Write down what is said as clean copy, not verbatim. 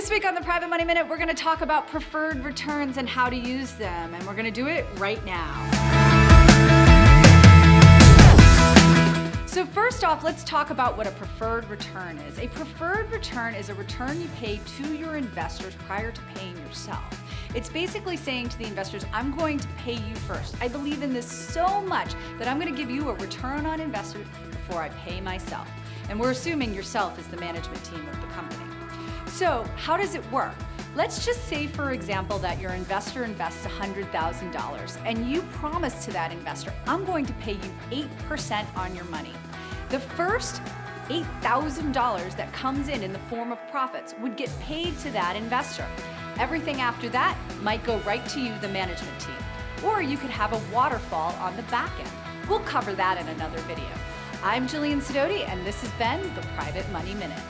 This week on the Private Money Minute, we're going to talk about preferred returns and how to use them, and we're going to do it right now. So first off, let's talk about what a preferred return is. A preferred return is a return you pay to your investors prior to paying yourself. It's basically saying to the investors, I'm going to pay you first. I believe in this so much that I'm going to give you a return on investment before I pay myself. And we're assuming yourself is the management team of the company. So how does it work? Let's just say, for example, that your investor invests $100,000 and you promise to that investor, I'm going to pay you 8% on your money. The first $8,000 that comes in the form of profits would get paid to that investor. Everything after that might go right to you, the management team. Or you could have a waterfall on the back end. We'll cover that in another video. I'm Jillian Sidoti, and this has been the Private Money Minute.